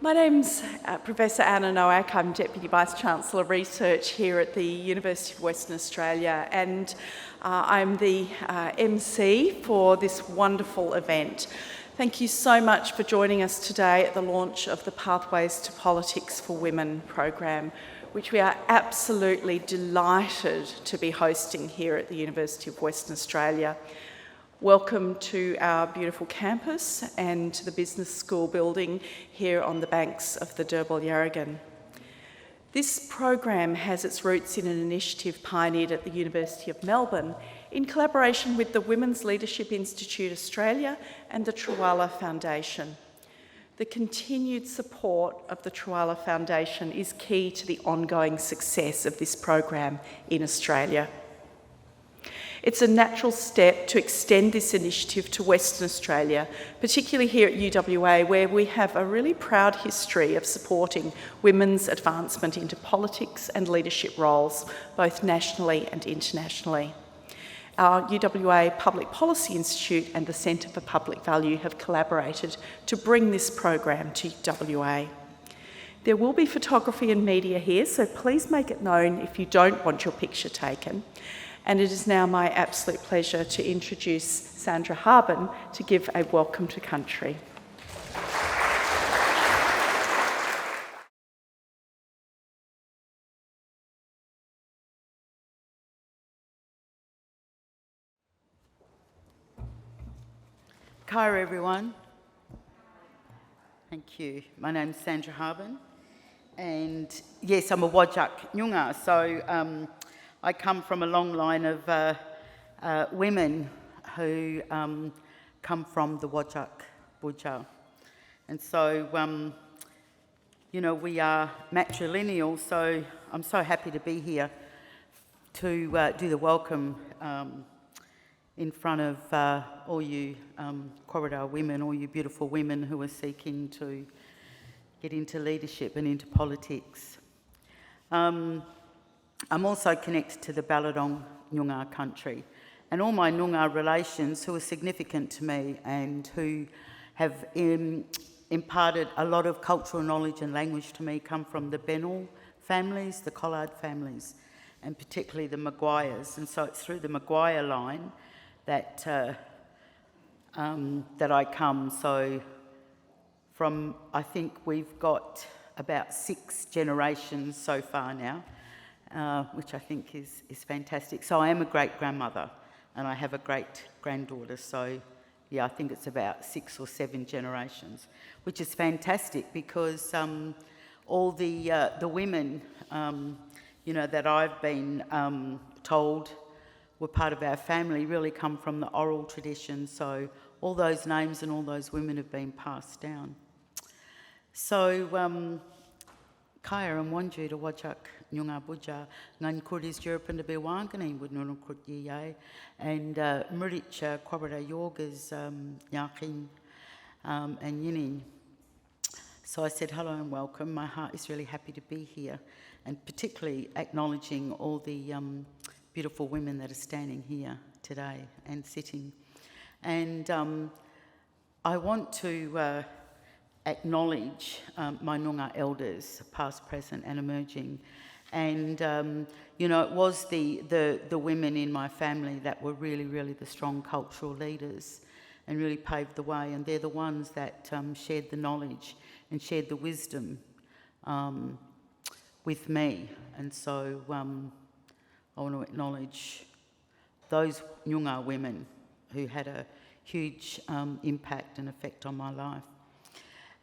My name's Professor Anna Nowak. I'm Deputy Vice-Chancellor of Research here at the University of Western Australia, and I'm the MC for this wonderful event. Thank you so much for joining us today at the launch of the Pathways to Politics for Women program, which we are absolutely delighted to be hosting here at the University of Western Australia. Welcome to our beautiful campus and to the Business School building here on the banks of the Derbarl Yarragon. This program has its roots in an initiative pioneered at the University of Melbourne in collaboration with the Women's Leadership Institute Australia and the Trawala Foundation. The continued support of the Trawala Foundation is key to the ongoing success of this program in Australia. It's a natural step to extend this initiative to Western Australia, particularly here at UWA, where we have a really proud history of supporting women's advancement into politics and leadership roles, both nationally and internationally. Our UWA Public Policy Institute and the Centre for Public Value have collaborated to bring this program to UWA. There will be photography and media here, so please make it known if you don't want your picture taken. And it is now my absolute pleasure to introduce Sandra Harben to give a welcome to country. Hi everyone. Thank you. My name's Sandra Harben, and yes, I'm a Whadjuk Nyoongar, so I come from a long line of women who come from the Whadjuk Budja. And so, you know, we are matrilineal, so I'm so happy to be here to do the welcome in front of all you Corridor women, all you beautiful women who are seeking to get into leadership and into politics. I'm also connected to the Balladong Nyoongar country, and all my Noongar relations who are significant to me and who have imparted a lot of cultural knowledge and language to me come from the Benall families, the Collard families, and particularly the Maguires. And so it's through the Maguire line that that I come. So from, I think we've got about 6 generations so far now. Which I think is fantastic. So I am a great-grandmother and I have a great-granddaughter, so yeah, I think it's about 6 or 7 generations, which is fantastic because all the women, you know, that I've been told were part of our family really come from the oral tradition, so all those names and all those women have been passed down. So, Kaya and Wanju to Whadjuk Nyoongar Budja, Ngan Kurdis Jurpan to Bewangani would no Kurd Ye, and Murich Corridor Yorgas Yakin and Yinin. So I said hello and welcome. My heart is really happy to be here, and particularly acknowledging all the beautiful women that are standing here today and sitting. And I want to acknowledge my Noongar elders, past, present and emerging. And, you know, it was the women in my family that were really, really the strong cultural leaders and really paved the way. And they're the ones that shared the knowledge and shared the wisdom with me. And so I want to acknowledge those Noongar women who had a huge impact and effect on my life.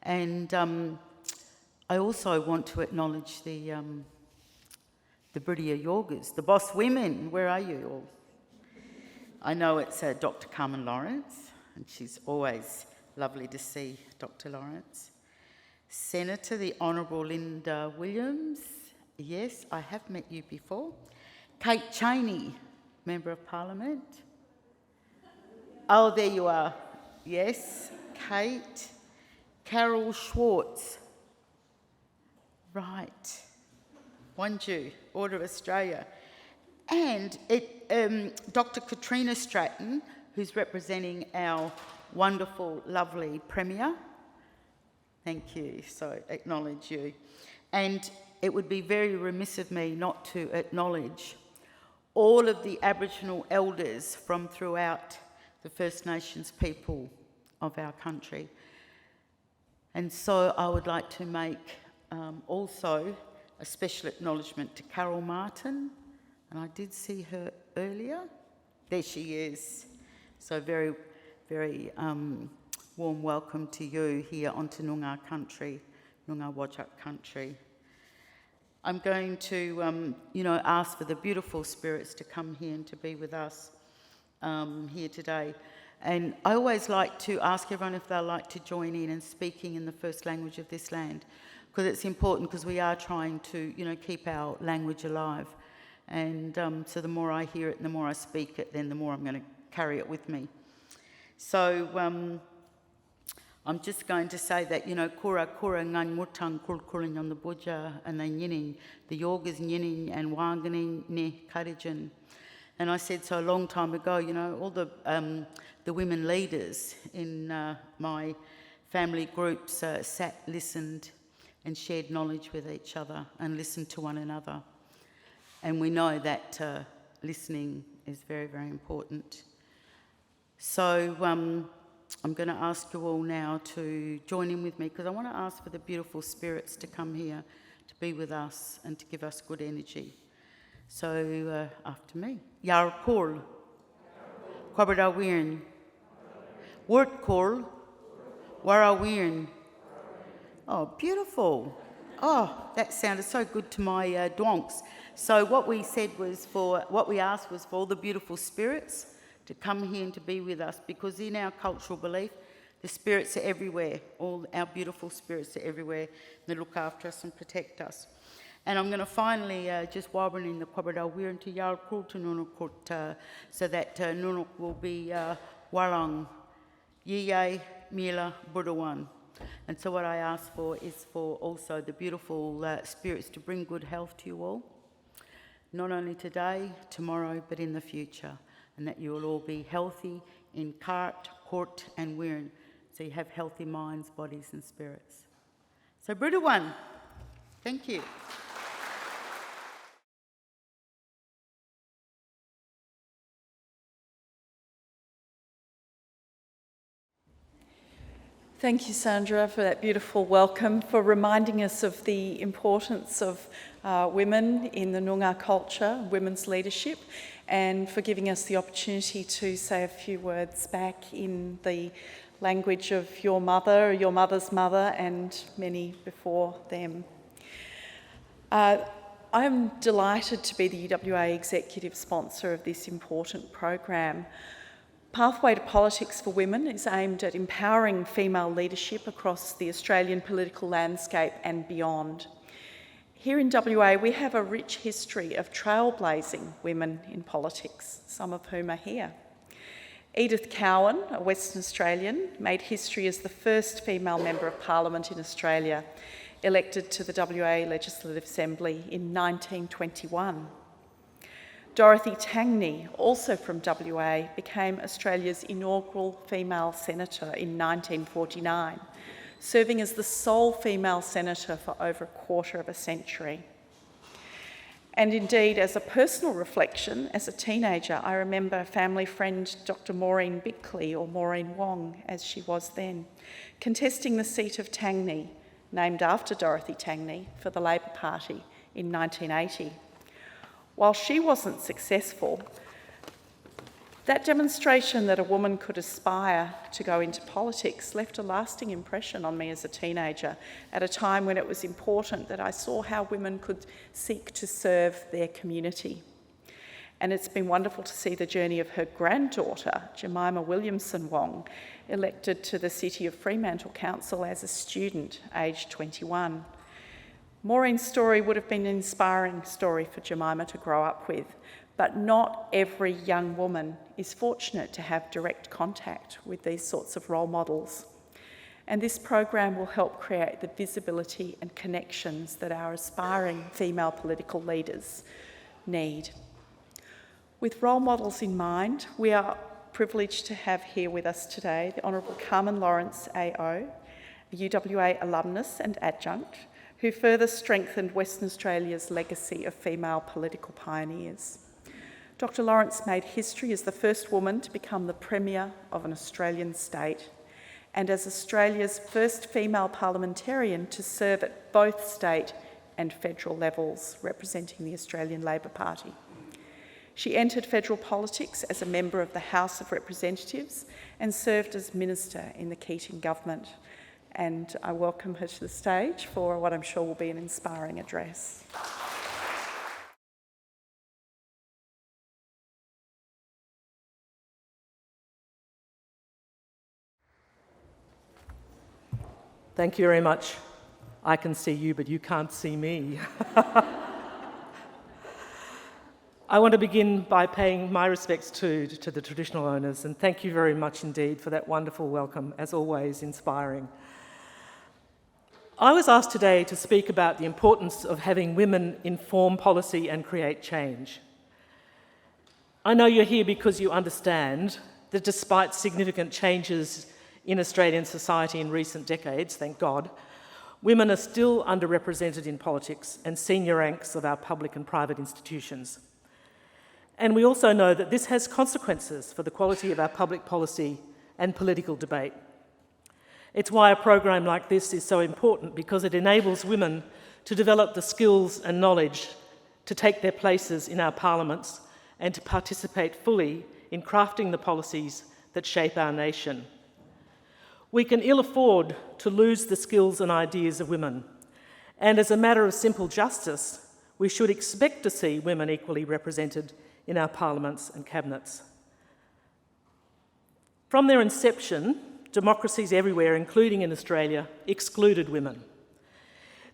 And I also want to acknowledge the Bridia Yorgas, the boss women. Where are you all? I know it's Dr. Carmen Lawrence, and she's always lovely to see Dr. Lawrence. Senator, the Honourable Linda Williams. Yes, I have met you before. Kate Chaney, Member of Parliament. Oh, there you are. Yes, Kate. Carol Schwartz. Right. Whadjuk, Order of Australia. And Dr. Katrina Stratton, who's representing our wonderful, lovely Premier. Thank you. So acknowledge you. And it would be very remiss of me not to acknowledge all of the Aboriginal elders from throughout the First Nations people of our country. And so I would like to make also a special acknowledgement to Carol Martin, and I did see her earlier. There she is. So very, very warm welcome to you here onto Noongar country, Noongar Whadjuk country. I'm going to, ask for the beautiful spirits to come here and to be with us here today. And I always like to ask everyone if they'd like to join in speaking in the first language of this land, because it's important, because we are trying to, keep our language alive. And so the more I hear it and the more I speak it, then the more I'm going to carry it with me. So I'm just going to say that, kura ngan mutang kulkuling on the buja and then yining, the yogas yining and wanganing ne karijin. And I said so a long time ago, all the women leaders in my family groups sat, listened and shared knowledge with each other and listened to one another. And we know that listening is very, very important. So I'm going to ask you all now to join in with me, because I want to ask for the beautiful spirits to come here to be with us and to give us good energy. So after me. Yarkul. Kwabadawirn. Wurtkul. Warawirn. Oh, beautiful. Oh, that sounded so good to my donks. So what we asked was for all the beautiful spirits to come here and to be with us, because in our cultural belief, the spirits are everywhere. All our beautiful spirits are everywhere. They look after us and protect us. And I'm going to finally just wabran in the Kwabadal Wiran to Yarkul to Nunukut, so that Nunuk will be Warang, Yiye, Mila, Budawan. And so what I ask for is for also the beautiful spirits to bring good health to you all, not only today, tomorrow, but in the future, and that you will all be healthy in Kart, Court and Wiran, so you have healthy minds, bodies and spirits. So Budawan, thank you. Thank you, Sandra, for that beautiful welcome, for reminding us of the importance of women in the Noongar culture, women's leadership, and for giving us the opportunity to say a few words back in the language of your mother, your mother's mother, and many before them. I'm delighted to be the UWA executive sponsor of this important program. Pathway to Politics for Women is aimed at empowering female leadership across the Australian political landscape and beyond. Here in WA, we have a rich history of trailblazing women in politics, some of whom are here. Edith Cowan, a Western Australian, made history as the first female Member of Parliament in Australia, elected to the WA Legislative Assembly in 1921. Dorothy Tangney, also from WA, became Australia's inaugural female senator in 1949, serving as the sole female senator for over a quarter of a century. And indeed, as a personal reflection, as a teenager, I remember family friend Dr. Maureen Bickley, or Maureen Wong as she was then, contesting the seat of Tangney, named after Dorothy Tangney, for the Labor Party in 1980. While she wasn't successful, that demonstration that a woman could aspire to go into politics left a lasting impression on me as a teenager, at a time when it was important that I saw how women could seek to serve their community. And it's been wonderful to see the journey of her granddaughter, Jemima Williamson Wong, elected to the City of Fremantle Council as a student, aged 21. Maureen's story would have been an inspiring story for Jemima to grow up with, but not every young woman is fortunate to have direct contact with these sorts of role models. And this program will help create the visibility and connections that our aspiring female political leaders need. With role models in mind, we are privileged to have here with us today the Honourable Carmen Lawrence AO, a UWA alumnus and adjunct, who further strengthened Western Australia's legacy of female political pioneers. Dr. Lawrence made history as the first woman to become the Premier of an Australian state and as Australia's first female parliamentarian to serve at both state and federal levels, representing the Australian Labor Party. She entered federal politics as a member of the House of Representatives and served as Minister in the Keating government. And I welcome her to the stage for what I'm sure will be an inspiring address. Thank you very much. I can see you, but you can't see me. I want to begin by paying my respects to the traditional owners, and thank you very much indeed for that wonderful welcome, as always inspiring. I was asked today to speak about the importance of having women inform policy and create change. I know you're here because you understand that despite significant changes in Australian society in recent decades, thank God, women are still underrepresented in politics and senior ranks of our public and private institutions. And we also know that this has consequences for the quality of our public policy and political debate. It's why a program like this is so important, because it enables women to develop the skills and knowledge to take their places in our parliaments and to participate fully in crafting the policies that shape our nation. We can ill afford to lose the skills and ideas of women, and as a matter of simple justice, we should expect to see women equally represented in our parliaments and cabinets. From their inception, democracies everywhere, including in Australia, excluded women.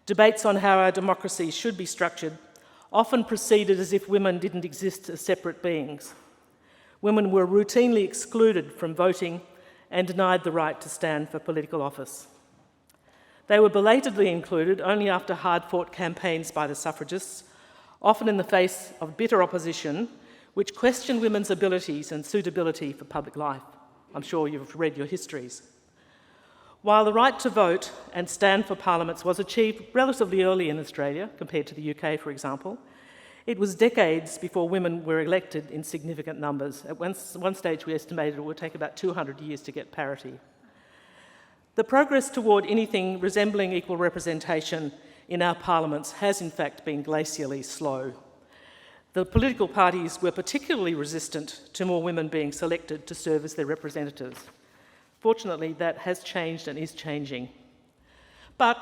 Debates on how our democracies should be structured often proceeded as if women didn't exist as separate beings. Women were routinely excluded from voting and denied the right to stand for political office. They were belatedly included only after hard-fought campaigns by the suffragists, often in the face of bitter opposition, which questioned women's abilities and suitability for public life. I'm sure you've read your histories. While the right to vote and stand for parliaments was achieved relatively early in Australia, compared to the UK, for example, it was decades before women were elected in significant numbers. At one stage, we estimated it would take about 200 years to get parity. The progress toward anything resembling equal representation in our parliaments has, in fact, been glacially slow. The political parties were particularly resistant to more women being selected to serve as their representatives. Fortunately, that has changed and is changing. But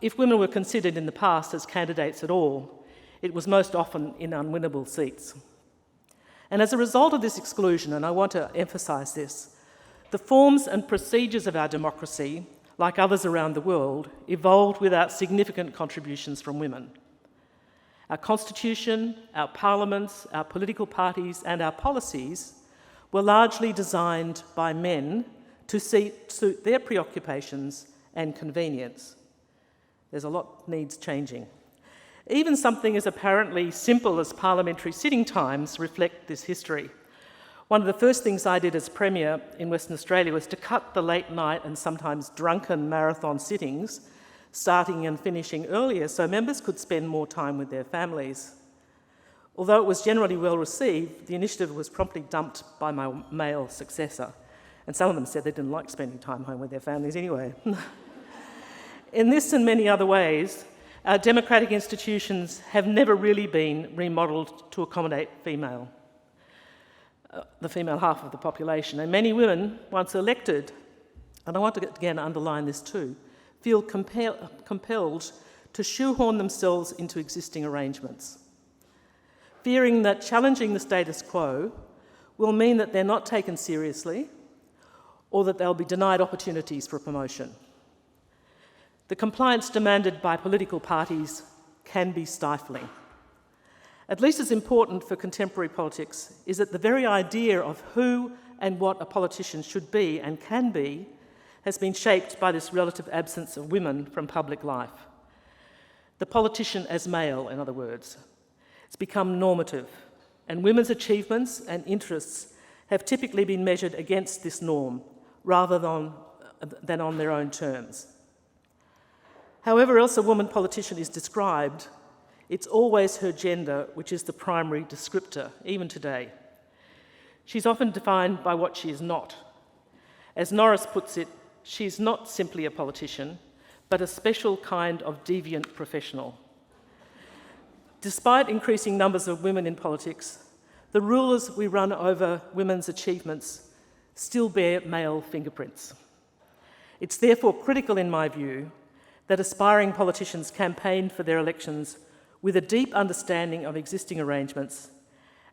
if women were considered in the past as candidates at all, it was most often in unwinnable seats. And as a result of this exclusion, and I want to emphasise this, the forms and procedures of our democracy, like others around the world, evolved without significant contributions from women. Our constitution, our parliaments, our political parties and our policies were largely designed by men to suit their preoccupations and convenience. There's a lot needs changing. Even something as apparently simple as parliamentary sitting times reflect this history. One of the first things I did as Premier in Western Australia was to cut the late night and sometimes drunken marathon sittings, starting and finishing earlier so members could spend more time with their families. Although it was generally well received, the initiative was promptly dumped by my male successor, and some of them said they didn't like spending time home with their families anyway. In this and many other ways, our democratic institutions have never really been remodelled to accommodate the female half of the population. And many women, once elected, and I want to again underline this too, feel compelled to shoehorn themselves into existing arrangements, fearing that challenging the status quo will mean that they're not taken seriously or that they'll be denied opportunities for promotion. The compliance demanded by political parties can be stifling. At least as important for contemporary politics is that the very idea of who and what a politician should be and can be has been shaped by this relative absence of women from public life. The politician as male, in other words. It's become normative, and women's achievements and interests have typically been measured against this norm rather than on their own terms. However else a woman politician is described, it's always her gender which is the primary descriptor, even today. She's often defined by what she is not. As Norris puts it, she's not simply a politician, but a special kind of deviant professional. Despite increasing numbers of women in politics, the rulers we run over women's achievements still bear male fingerprints. It's therefore critical, in my view, that aspiring politicians campaign for their elections with a deep understanding of existing arrangements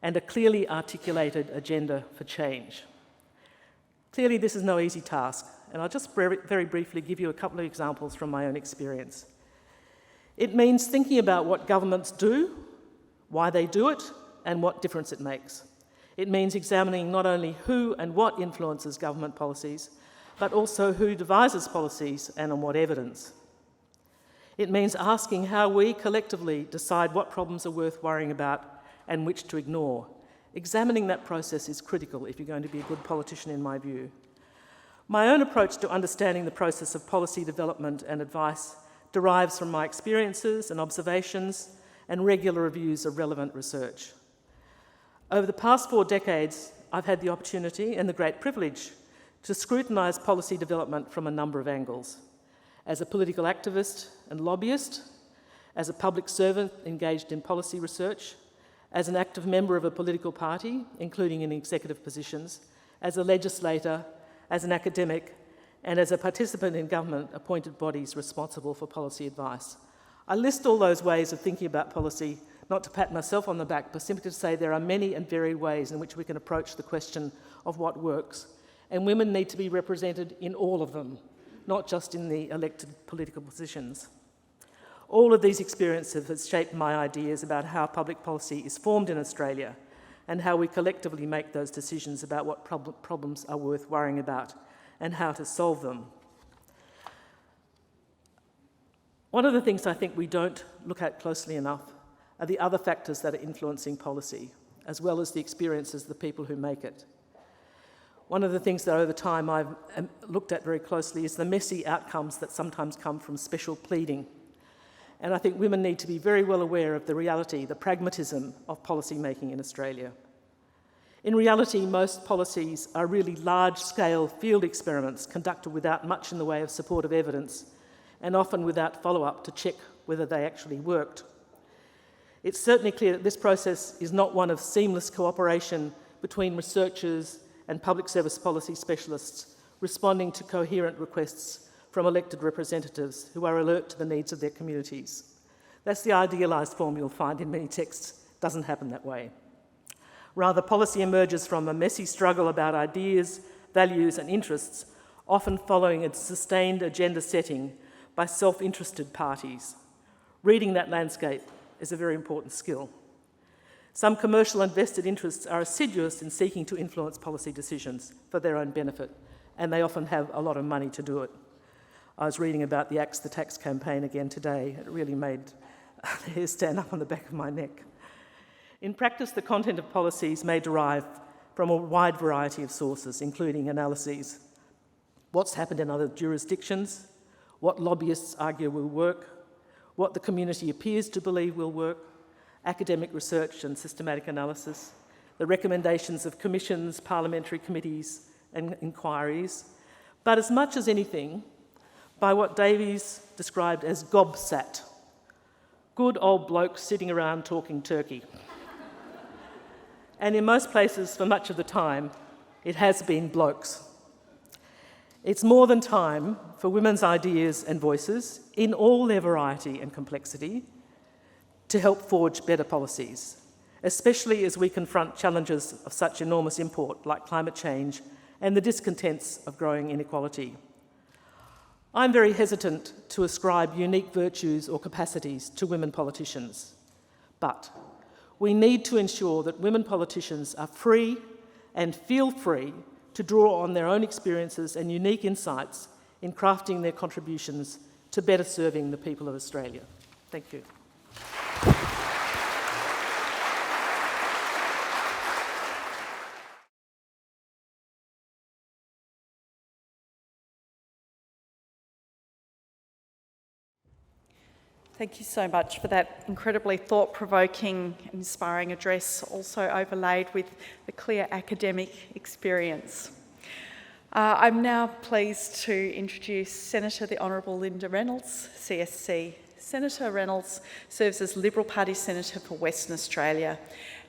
and a clearly articulated agenda for change. Clearly, this is no easy task, and I'll just very briefly give you a couple of examples from my own experience. It means thinking about what governments do, why they do it, and what difference it makes. It means examining not only who and what influences government policies, but also who devises policies and on what evidence. It means asking how we collectively decide what problems are worth worrying about and which to ignore. Examining that process is critical if you're going to be a good politician, in my view. My own approach to understanding the process of policy development and advice derives from my experiences and observations and regular reviews of relevant research. Over the past 4 decades, I've had the opportunity and the great privilege to scrutinise policy development from a number of angles. As a political activist and lobbyist, as a public servant engaged in policy research, as an active member of a political party, including in executive positions, as a legislator, as an academic, and as a participant in government-appointed bodies responsible for policy advice. I list all those ways of thinking about policy, not to pat myself on the back, but simply to say there are many and varied ways in which we can approach the question of what works, and women need to be represented in all of them, not just in the elected political positions. All of these experiences have shaped my ideas about how public policy is formed in Australia and how we collectively make those decisions about what problems are worth worrying about and how to solve them. One of the things I think we don't look at closely enough are the other factors that are influencing policy, as well as the experiences of the people who make it. One of the things that over time I've looked at very closely is the messy outcomes that sometimes come from special pleading. And I think women need to be very well aware of the reality, the pragmatism of policy making in Australia. In reality, most policies are really large-scale field experiments conducted without much in the way of supportive evidence and often without follow-up to check whether they actually worked. It's certainly clear that this process is not one of seamless cooperation between researchers and public service policy specialists responding to coherent requests from elected representatives who are alert to the needs of their communities. That's the idealised form you'll find in many texts. It doesn't happen that way. Rather, policy emerges from a messy struggle about ideas, values and interests, often following a sustained agenda setting by self-interested parties. Reading that landscape is a very important skill. Some commercial and vested interests are assiduous in seeking to influence policy decisions for their own benefit, and they often have a lot of money to do it. I was reading about the Axe the Tax campaign again today. It really made the hair stand up on the back of my neck. In practice, the content of policies may derive from a wide variety of sources, including analyses. What's happened in other jurisdictions, what lobbyists argue will work, what the community appears to believe will work, academic research and systematic analysis, the recommendations of commissions, parliamentary committees and inquiries, but as much as anything, by what Davies described as gobsat, good old blokes sitting around talking turkey. And in most places, for much of the time, it has been blokes. It's more than time for women's ideas and voices, in all their variety and complexity, to help forge better policies, especially as we confront challenges of such enormous import like climate change and the discontents of growing inequality. I'm very hesitant to ascribe unique virtues or capacities to women politicians, but we need to ensure that women politicians are free and feel free to draw on their own experiences and unique insights in crafting their contributions to better serving the people of Australia. Thank you. Thank you so much for that incredibly thought-provoking, inspiring address, also overlaid with the clear academic experience. I'm now pleased to introduce Senator the Honourable Linda Reynolds, CSC. Senator Reynolds serves as Liberal Party Senator for Western Australia,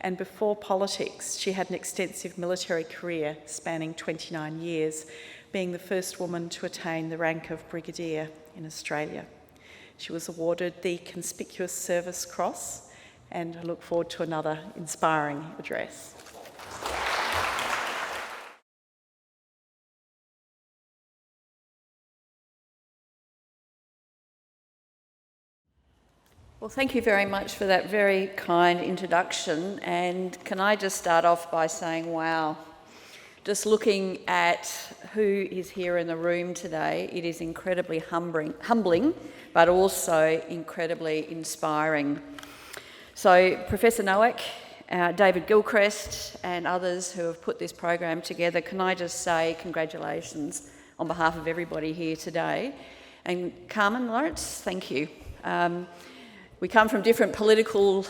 and before politics she had an extensive military career spanning 29 years, being the first woman to attain the rank of Brigadier in Australia. She was awarded the Conspicuous Service Cross, and I look forward to another inspiring address. Well, thank you very much for that very kind introduction. And can I just start off by saying, wow, just looking at who is here in the room today, it is incredibly humbling, but also incredibly inspiring. So Professor Nowak, David Gilchrist and others who have put this program together, can I just say congratulations on behalf of everybody here today. And Carmen Lawrence, thank you. We come from different political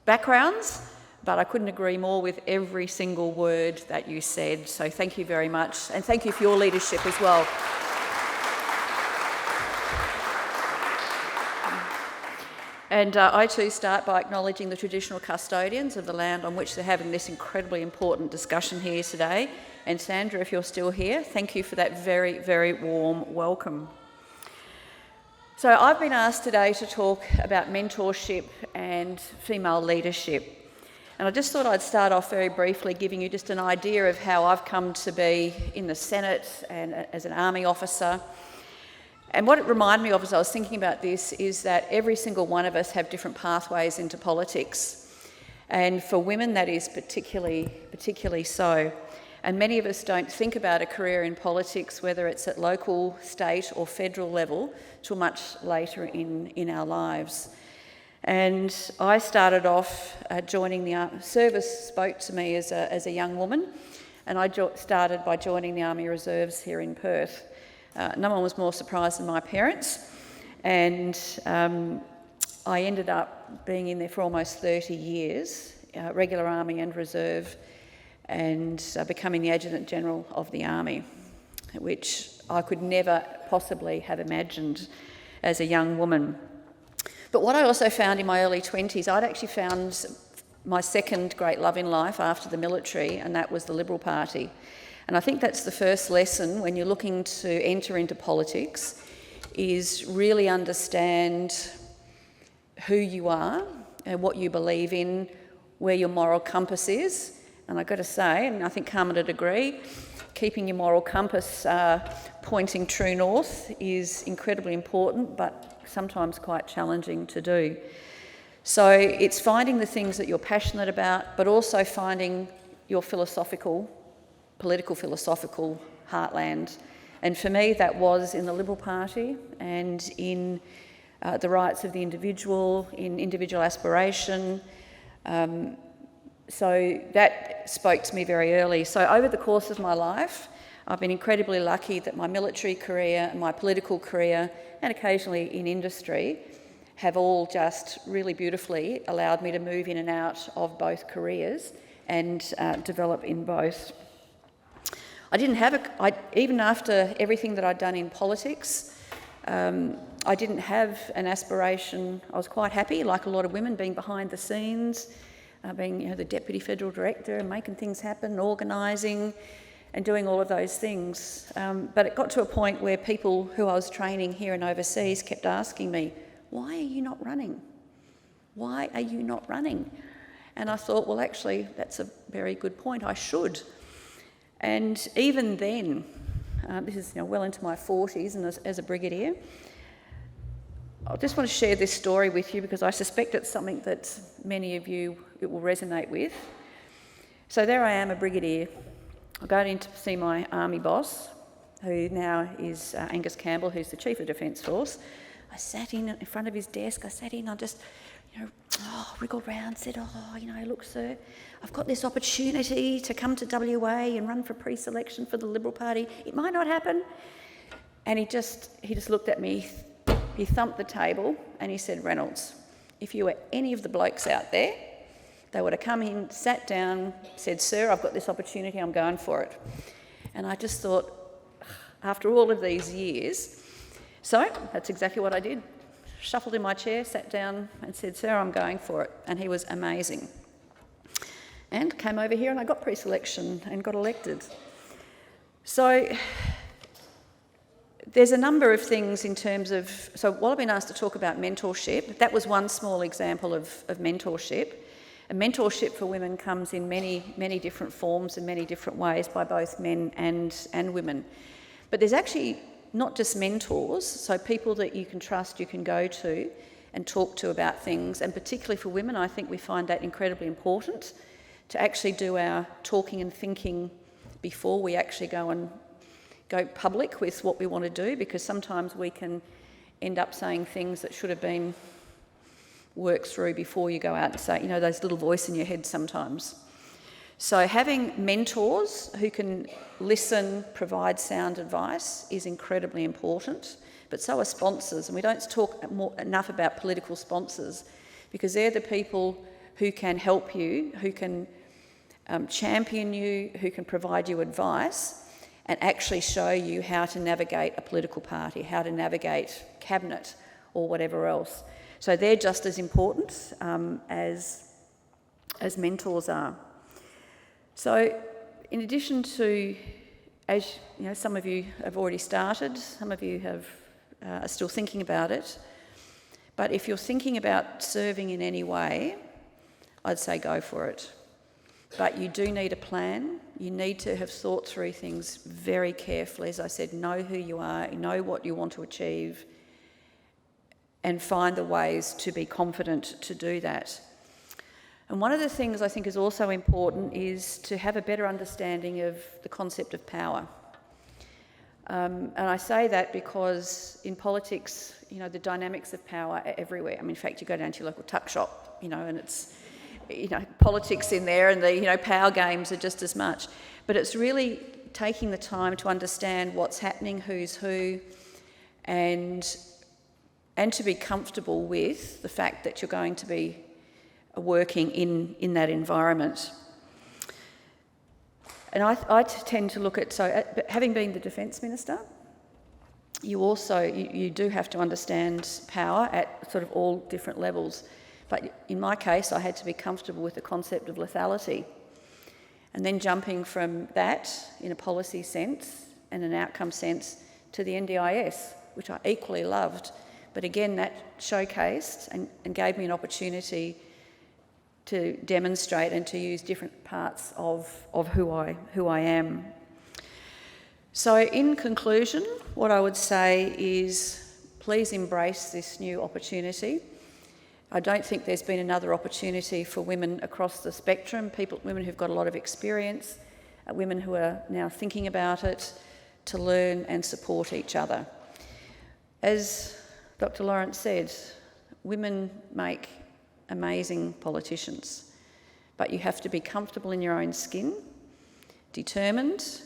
backgrounds, but I couldn't agree more with every single word that you said. So thank you very much, and thank you for your leadership as well. And I too start by acknowledging the traditional custodians of the land on which they're having this incredibly important discussion here today. And Sandra, if you're still here, thank you for that very, very warm welcome. So I've been asked today to talk about mentorship and female leadership. And I just thought I'd start off very briefly giving you just an idea of how I've come to be in the Senate and as an Army officer. And what it reminded me of as I was thinking about this is that every single one of us have different pathways into politics. And for women, that is particularly so. And many of us don't think about a career in politics, whether it's at local, state or federal level, till much later in our lives. And I started off joining the Army. Service spoke to me as a young woman, and I started by joining the Army Reserves here in Perth. No one was more surprised than my parents, and I ended up being in there for almost 30 years, regular Army and Reserve, and becoming the Adjutant General of the Army, which I could never possibly have imagined as a young woman. But what I also found in my early 20s, I'd actually found my second great love in life after the military, and that was the Liberal Party. And I think that's the first lesson when you're looking to enter into politics, is really understand who you are and what you believe in, where your moral compass is. And I've got to say, and I think Carmen would agree, keeping your moral compass pointing true north is incredibly important, but sometimes quite challenging to do. So it's finding the things that you're passionate about, but also finding your political philosophical heartland. And for me, that was in the Liberal Party and in the rights of the individual, in individual aspiration. So that spoke to me very early. So over the course of my life, I've been incredibly lucky that my military career and my political career, and occasionally in industry, have all just really beautifully allowed me to move in and out of both careers and develop in both. Even after everything that I'd done in politics, I didn't have an aspiration. I was quite happy, like a lot of women, being behind the scenes, being the Deputy Federal Director and making things happen, organising and doing all of those things. But it got to a point where people who I was training here and overseas kept asking me, why are you not running? Why are you not running? And I thought, well, actually, that's a very good point. I should. And even then, this is well into my 40s and as a brigadier, I just want to share this story with you because I suspect it's something that many of you it will resonate with. So there I am, a brigadier. I go in to see my army boss, who now is Angus Campbell, who's the Chief of Defence Force. I sat in front of his desk. I just, wriggled round, said, look, sir, I've got this opportunity to come to WA and run for pre-selection for the Liberal Party. It might not happen. And he just looked at me he thumped the table and he said, "Reynolds, if you were any of the blokes out there, they would have come in, sat down, said, 'Sir, I've got this opportunity, I'm going for it.'" And I just thought, after all of these years, so that's exactly what I did. Shuffled in my chair, sat down and said, "Sir, I'm going for it." And he was amazing. And came over here and I got pre-selection and got elected. So there's a number of things in terms of, so while I've been asked to talk about mentorship, that was one small example of mentorship. And mentorship for women comes in many, many different forms and many different ways by both men and women. But there's actually not just mentors, so people that you can trust, you can go to and talk to about things. And particularly for women, I think we find that incredibly important, to actually do our talking and thinking before we actually go public with what we want to do, because sometimes we can end up saying things that should have been worked through before you go out and say, you know, those little voice in your head sometimes. So having mentors who can listen, provide sound advice is incredibly important, but so are sponsors. And we don't talk enough about political sponsors, because they're the people who can help you, who can champion you, who can provide you advice and actually show you how to navigate a political party, how to navigate cabinet or whatever else. So they're just as important as mentors are. So in addition to, as you know, some of you have already started, some of you are still thinking about it, but if you're thinking about serving in any way, I'd say go for it. But you do need a plan. You need to have thought through things very carefully. As I said, know who you are, know what you want to achieve, and find the ways to be confident to do that. And one of the things I think is also important is to have a better understanding of the concept of power. And I say that because in politics, you know, the dynamics of power are everywhere. I mean, in fact, you go down to your local tuck shop, you know, and it's, you know, politics in there, and the, you know, power games are just as much. But it's really taking the time to understand what's happening, who's who, and to be comfortable with the fact that you're going to be working in that environment. And I tend to look at, so having been the Defence Minister, you do have to understand power at sort of all different levels. But in my case, I had to be comfortable with the concept of lethality. And then jumping from that in a policy sense and an outcome sense to the NDIS, which I equally loved. But again, that showcased and gave me an opportunity to demonstrate and to use different parts of who I am. So in conclusion, what I would say is please embrace this new opportunity. I don't think there's been another opportunity for women across the spectrum, women who've got a lot of experience, women who are now thinking about it, to learn and support each other. As Dr. Lawrence said, women make amazing politicians, but you have to be comfortable in your own skin, determined,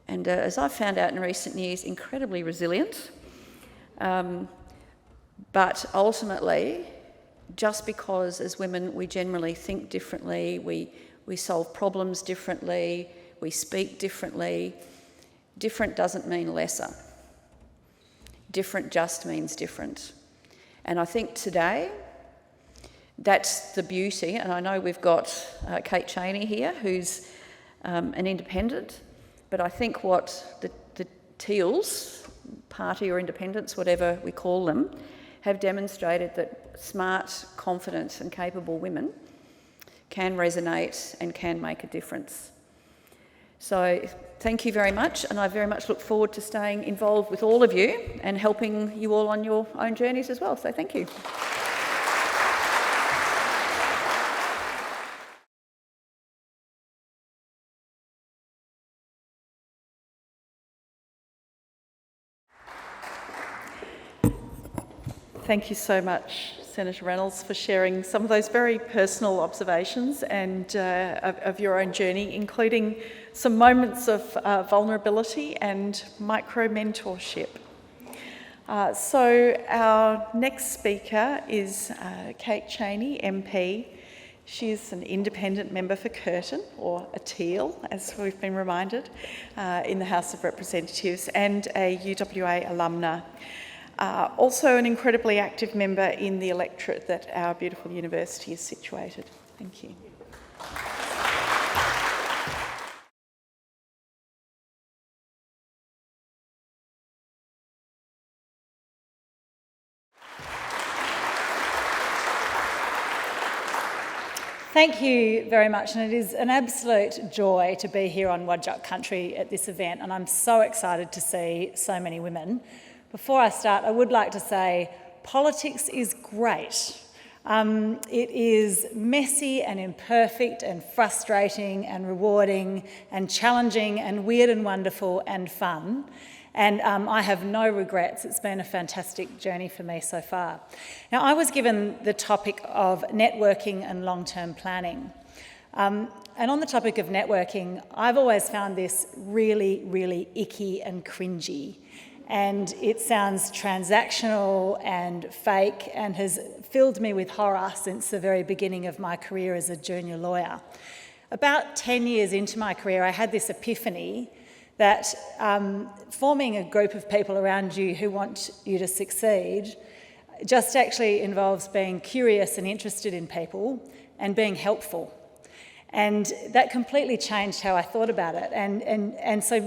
and as I've found out in recent years, incredibly resilient. But ultimately, just because as women we generally think differently, we solve problems differently, we speak differently, different doesn't mean lesser. Different just means different. And I think today, that's the beauty, and I know we've got Kate Chaney here, who's an independent, but I think what the Teals, party or independents, whatever we call them, have demonstrated that smart, confident and capable women can resonate and can make a difference. So thank you very much, and I very much look forward to staying involved with all of you and helping you all on your own journeys as well. So thank you. Thank you so much, Senator Reynolds, for sharing some of those very personal observations and of your own journey, including some moments of vulnerability and micro-mentorship. So our next speaker is Chaney MP. She's an independent member for Curtin, or a Teal, as we've been reminded, in the House of Representatives, and a UWA alumna. Also an incredibly active member in the electorate that our beautiful university is situated. Thank you. Thank you very much, and it is an absolute joy to be here on Whadjuk country at this event, and I'm so excited to see so many women. Before I start, I would like to say politics is great. It is messy and imperfect and frustrating and rewarding and challenging and weird and wonderful and fun. And I have no regrets. It's been a fantastic journey for me so far. Now, I was given the topic of networking and long-term planning. And on the topic of networking, I've always found this really, really icky and cringy. And it sounds transactional and fake and has filled me with horror since the very beginning of my career as a junior lawyer. About 10 years into my career, I had this epiphany that forming a group of people around you who want you to succeed just actually involves being curious and interested in people and being helpful. And that completely changed how I thought about it. And so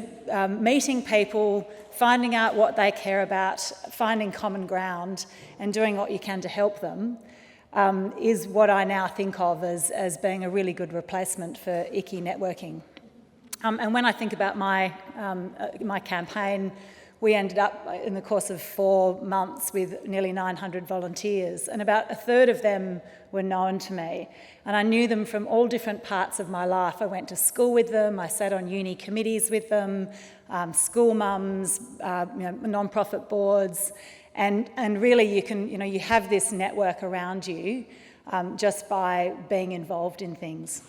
meeting people, finding out what they care about, finding common ground and doing what you can to help them is what I now think of as being a really good replacement for icky networking. And when I think about my campaign, we ended up in the course of 4 months with nearly 900 volunteers, and about a third of them were known to me. And I knew them from all different parts of my life. I went to school with them, I sat on uni committees with them, school mums, non-profit boards, and really you have this network around you just by being involved in things.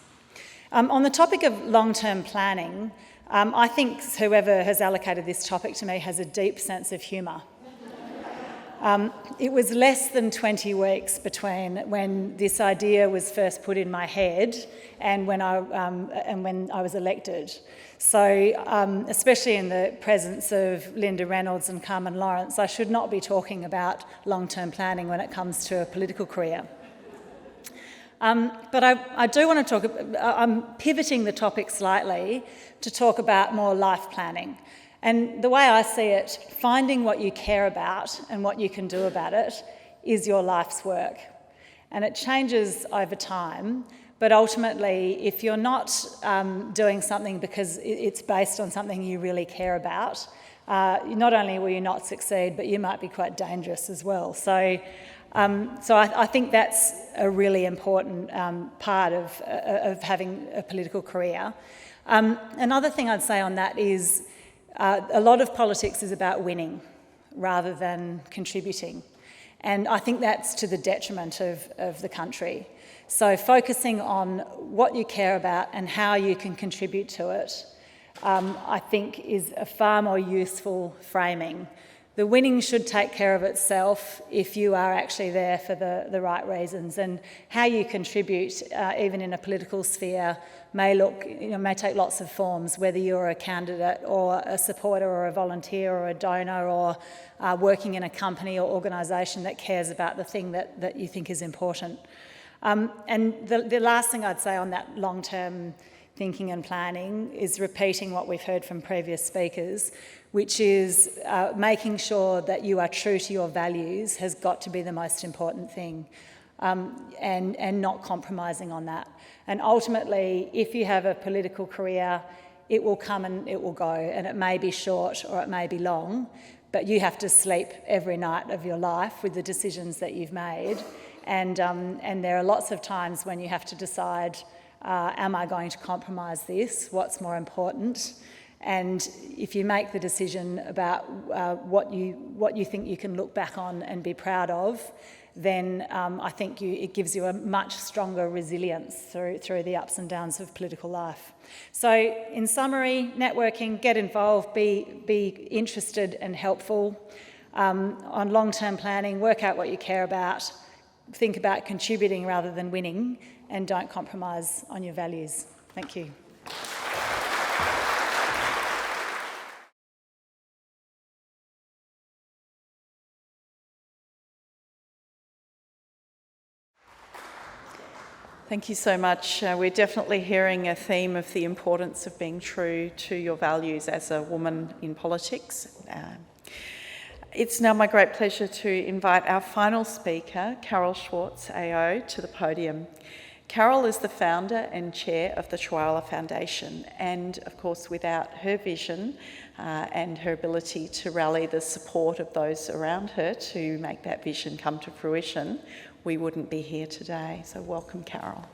On the topic of long-term planning, I think whoever has allocated this topic to me has a deep sense of humour. It was less than 20 weeks between when this idea was first put in my head and when I was elected. So, especially in the presence of Linda Reynolds and Carmen Lawrence, I should not be talking about long-term planning when it comes to a political career. But I do want to I'm pivoting the topic slightly to talk about more life planning. And the way I see it, finding what you care about and what you can do about it is your life's work. And it changes over time, but ultimately, if you're not doing something because it's based on something you really care about, not only will you not succeed, but you might be quite dangerous as well. So I think that's a really important part of having a political career. Another thing I'd say on that is a lot of politics is about winning rather than contributing. And I think that's to the detriment of the country. So focusing on what you care about and how you can contribute to it, I think is a far more useful framing. The winning should take care of itself if you are actually there for the right reasons, and how you contribute, even in a political sphere, may take lots of forms, whether you're a candidate or a supporter or a volunteer or a donor or working in a company or organisation that cares about the thing that you think is important. And the last thing I'd say on that long-term thinking and planning is repeating what we've heard from previous speakers, which is making sure that you are true to your values has got to be the most important thing, and not compromising on that. And ultimately, if you have a political career, it will come and it will go, and it may be short or it may be long, but you have to sleep every night of your life with the decisions that you've made. And there are lots of times when you have to decide, am I going to compromise this? What's more important? And if you make the decision about what you think you can look back on and be proud of, then I think it gives you a much stronger resilience through the ups and downs of political life. So in summary, networking, get involved, be interested and helpful. on long-term planning, work out what you care about, think about contributing rather than winning, and don't compromise on your values. Thank you. Thank you so much. We're definitely hearing a theme of the importance of being true to your values as a woman in politics. It's now my great pleasure to invite our final speaker, Carol Schwartz AO, to the podium. Carol is the founder and chair of the Chihuahua Foundation, and of course without her vision and her ability to rally the support of those around her to make that vision come to fruition, we wouldn't be here today. So welcome, Carol.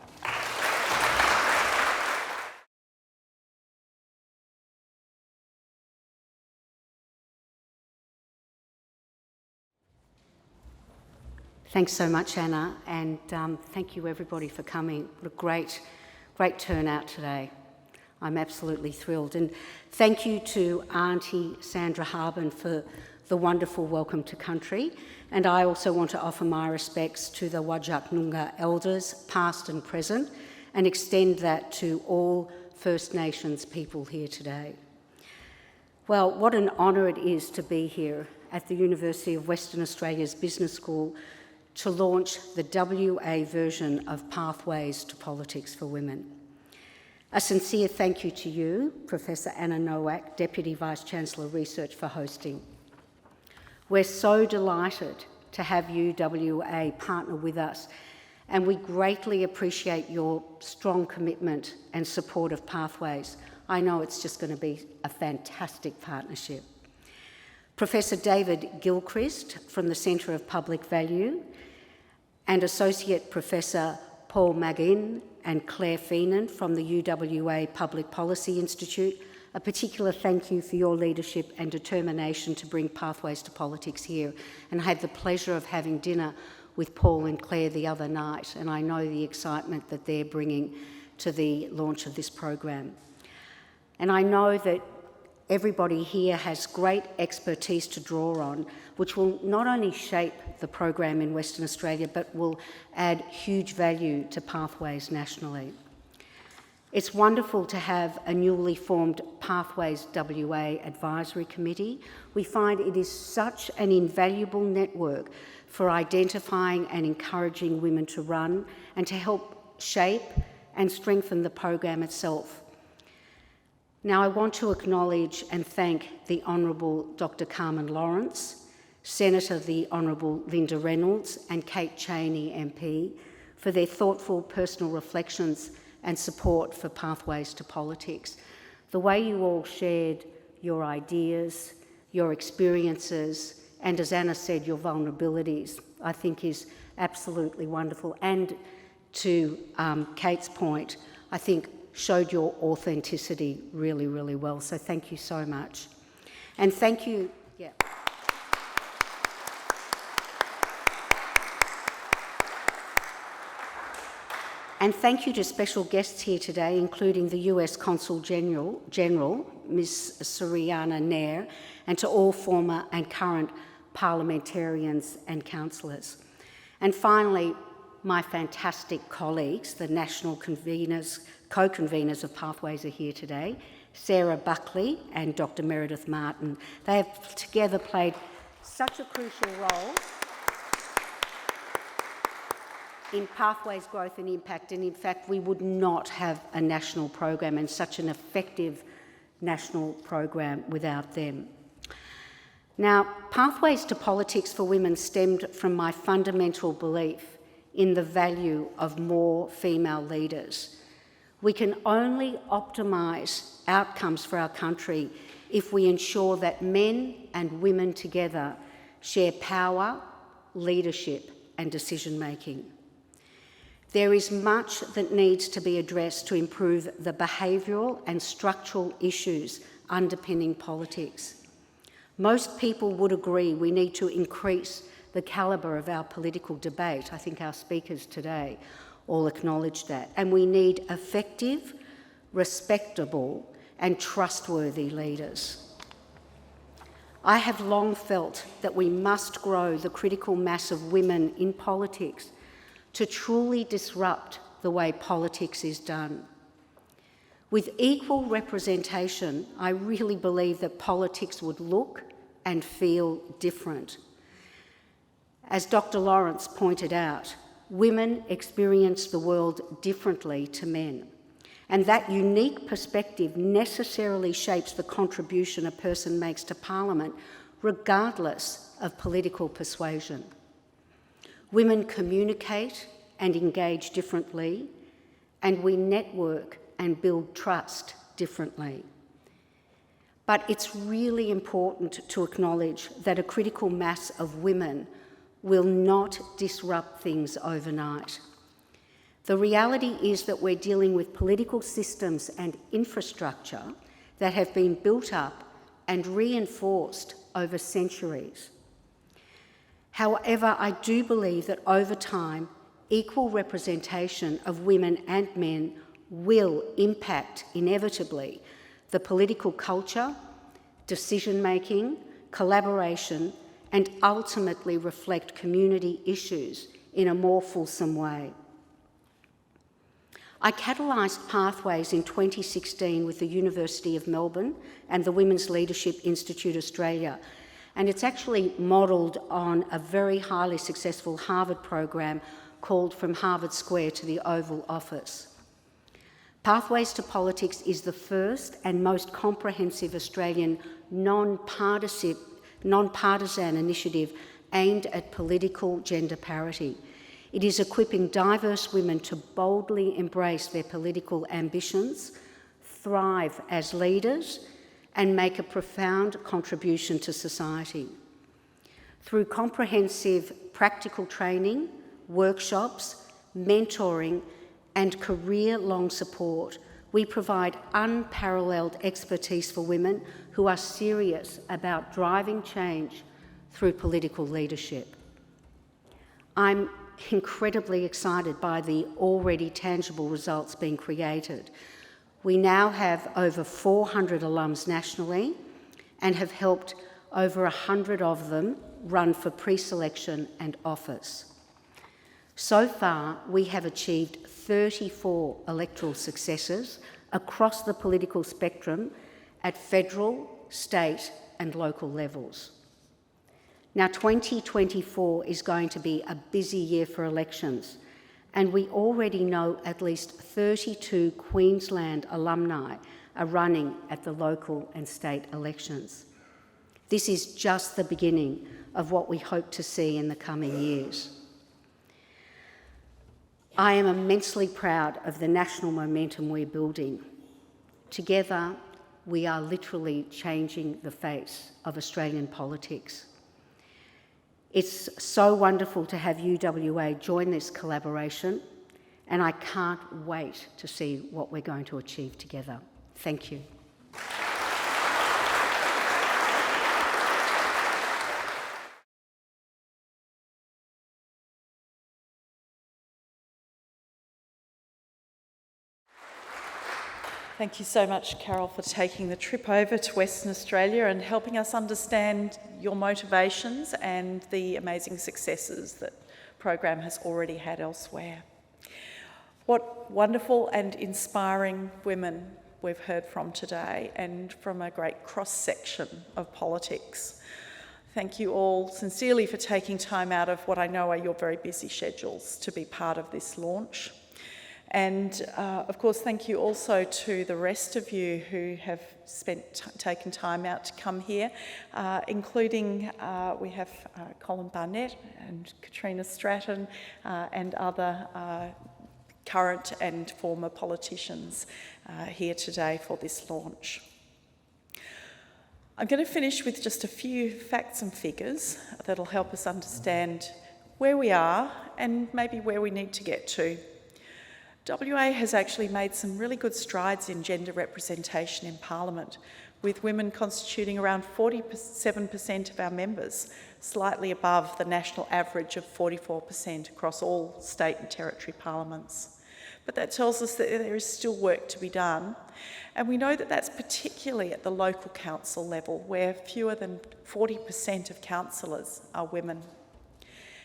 Thanks so much, Anna, and thank you everybody for coming. What a great turnout today. I'm absolutely thrilled. And thank you to Auntie Sandra Harben for the wonderful welcome to country. And I also want to offer my respects to the Whadjuk Nyoongar elders, past and present, and extend that to all First Nations people here today. Well, what an honour it is to be here at the University of Western Australia's Business School to launch the WA version of Pathways to Politics for Women. A sincere thank you to you, Professor Anna Nowak, Deputy Vice-Chancellor Research, for hosting. We're so delighted to have UWA partner with us, and we greatly appreciate your strong commitment and support of Pathways. I know it's just going to be a fantastic partnership. Professor David Gilchrist from the Centre of Public Value and Associate Professor Paul Maginn and Claire Feenan from the UWA Public Policy Institute, a particular thank you for your leadership and determination to bring Pathways to Politics here. And I had the pleasure of having dinner with Paul and Claire the other night, and I know the excitement that they're bringing to the launch of this program. And I know that everybody here has great expertise to draw on, which will not only shape the program in Western Australia, but will add huge value to Pathways nationally. It's wonderful to have a newly formed Pathways WA Advisory Committee. We find it is such an invaluable network for identifying and encouraging women to run and to help shape and strengthen the program itself. Now, I want to acknowledge and thank the Honourable Dr. Carmen Lawrence, Senator the Honourable Linda Reynolds and Kate Chaney MP for their thoughtful personal reflections and support for Pathways to Politics. The way you all shared your ideas, your experiences, and as Anna said, your vulnerabilities, I think is absolutely wonderful. And to Kate's point, I think showed your authenticity really, really well. So thank you so much. And thank you, And thank you to special guests here today, including the US Consul General, Ms. Suriana Nair, and to all former and current parliamentarians and councillors. And finally, my fantastic colleagues, the national conveners, co-conveners of Pathways are here today, Sarah Buckley and Dr. Meredith Martin. They have together played such a crucial role in Pathways growth and impact, and in fact we would not have a national program and such an effective national program without them. Now, Pathways to Politics for Women stemmed from my fundamental belief in the value of more female leaders. We can only optimise outcomes for our country if we ensure that men and women together share power, leadership and decision-making. There is much that needs to be addressed to improve the behavioural and structural issues underpinning politics. Most people would agree we need to increase the calibre of our political debate. I think our speakers today all acknowledge that. And we need effective, respectable and trustworthy leaders. I have long felt that we must grow the critical mass of women in politics to truly disrupt the way politics is done. With equal representation, I really believe that politics would look and feel different. As Dr. Lawrence pointed out, women experience the world differently to men, and that unique perspective necessarily shapes the contribution a person makes to Parliament, regardless of political persuasion. Women communicate and engage differently, and we network and build trust differently. But it's really important to acknowledge that a critical mass of women will not disrupt things overnight. The reality is that we're dealing with political systems and infrastructure that have been built up and reinforced over centuries. However, I do believe that over time, equal representation of women and men will impact, inevitably, the political culture, decision-making, collaboration, and ultimately reflect community issues in a more fulsome way. I catalysed Pathways in 2016 with the University of Melbourne and the Women's Leadership Institute Australia, and it's actually modelled on a very highly successful Harvard program called From Harvard Square to the Oval Office. Pathways to Politics is the first and most comprehensive Australian non-partisan initiative aimed at political gender parity. It is equipping diverse women to boldly embrace their political ambitions, thrive as leaders, and make a profound contribution to society. Through comprehensive practical training, workshops, mentoring, and career-long support, we provide unparalleled expertise for women who are serious about driving change through political leadership. I'm incredibly excited by the already tangible results being created. We now have over 400 alums nationally and have helped over 100 of them run for pre-selection and office. So far, we have achieved 34 electoral successes across the political spectrum at federal, state and local levels. Now, 2024 is going to be a busy year for elections, and we already know at least 32 Queensland alumni are running at the local and state elections. This is just the beginning of what we hope to see in the coming years. I am immensely proud of the national momentum we're building. Together, we are literally changing the face of Australian politics. It's so wonderful to have UWA join this collaboration, and I can't wait to see what we're going to achieve together. Thank you. Thank you so much, Carol, for taking the trip over to Western Australia and helping us understand your motivations and the amazing successes that the program has already had elsewhere. What wonderful and inspiring women we've heard from today, and from a great cross-section of politics. Thank you all sincerely for taking time out of what I know are your very busy schedules to be part of this launch. And of course, thank you also to the rest of you who have taken time out to come here, including we have Colin Barnett and Katrina Stratton and other current and former politicians here today for this launch. I'm going to finish with just a few facts and figures that'll help us understand where we are and maybe where we need to get to. WA has actually made some really good strides in gender representation in Parliament, with women constituting around 47% of our members, slightly above the national average of 44% across all state and territory parliaments. But that tells us that there is still work to be done. And we know that that's particularly at the local council level, where fewer than 40% of councillors are women.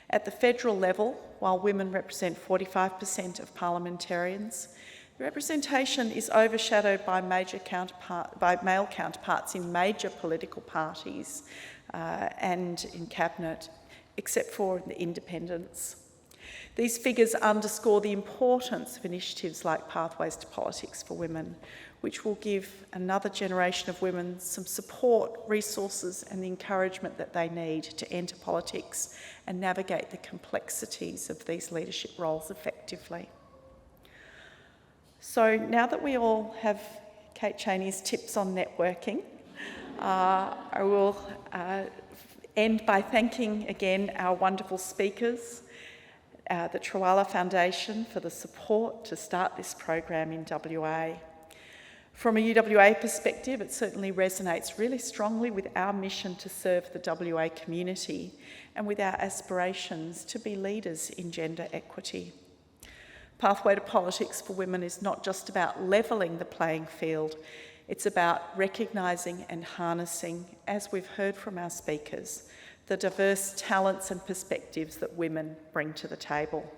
At the federal level, while women represent 45% of parliamentarians, the representation is overshadowed by male counterparts in major political parties and in cabinet, except for the independents. These figures underscore the importance of initiatives like Pathways to Politics for Women, which will give another generation of women some support, resources and the encouragement that they need to enter politics and navigate the complexities of these leadership roles effectively. So now that we all have Kate Chaney's tips on networking, I will end by thanking again our wonderful speakers, the Trawala Foundation for the support to start this program in WA. From a UWA perspective, it certainly resonates really strongly with our mission to serve the WA community and with our aspirations to be leaders in gender equity. Pathway to Politics for Women is not just about levelling the playing field, it's about recognising and harnessing, as we've heard from our speakers, the diverse talents and perspectives that women bring to the table.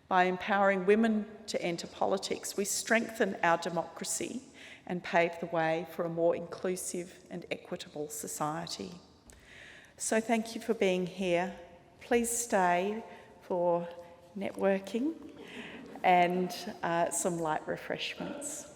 By empowering women to enter politics, we strengthen our democracy and pave the way for a more inclusive and equitable society. So thank you for being here. Please stay for networking and some light refreshments.